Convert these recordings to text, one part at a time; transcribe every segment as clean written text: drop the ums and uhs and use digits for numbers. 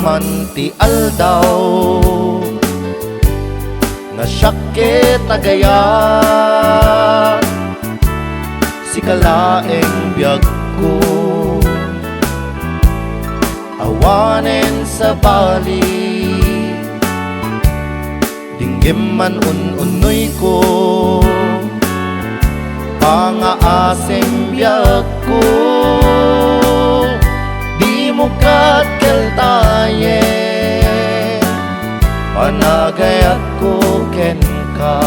man ti aldaw nga sakit agaya si kalaeng biyag ko awanen sa bali dinggim man unoy ko pangaasing biyag ko di mo katkeltayen panagayat ko ken ka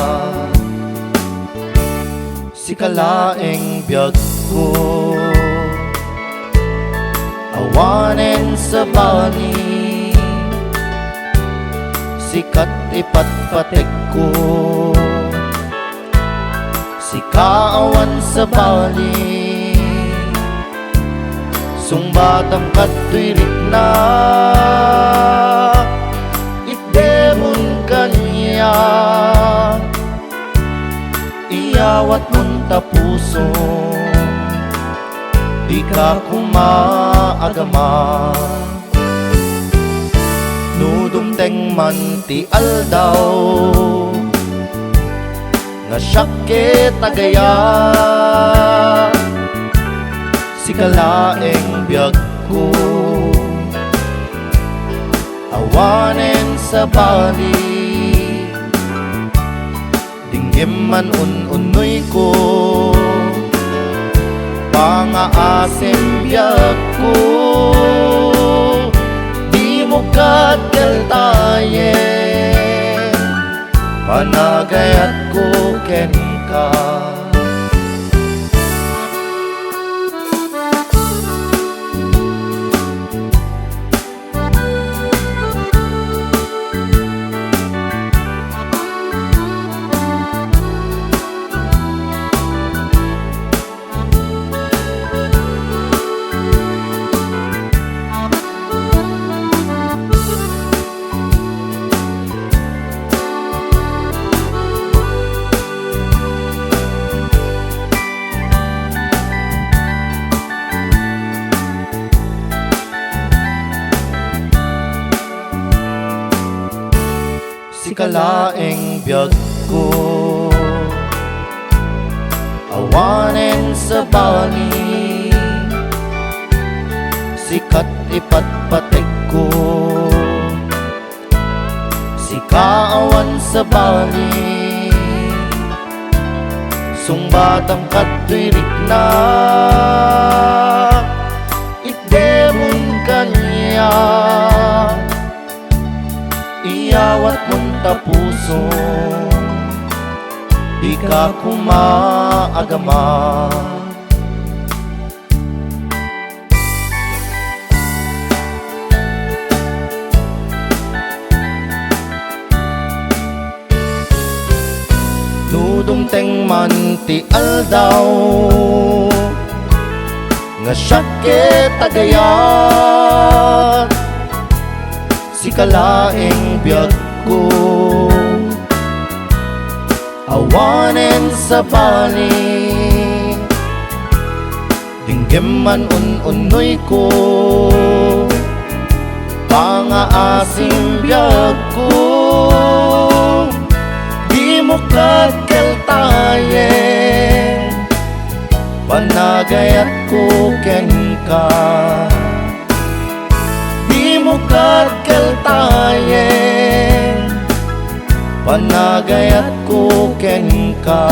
si kalaeng biyag ko awanen sa bani sikat ipatpatek ko si kaawan sa bali sumbatang katwirik na itdemon kanya iyawat mon tapuso di ka kumaagama nudumteng man ti aldaw nga sakit agaya si kalaeng biyag ko awanen sa bali dinggim man unoy ko pangaasim biyag ko di mo katkeltayen panagayat ko ken ka si kalaeng biyag ko awanen sa bali sikat ipatpatek ko si kaawan sa bali sumbatang katwirik na itdemon kanya iyawat mon tapuso di ka kumaagama nudumteng man ti aldaw nga sakit agaya si kalaeng biyag ko awanen sa bali dinggim man unoy ko pangaasim biyag ko di mo katkeltayen panagayat ko ken ka mo katkeltayen panagayat ko ken ka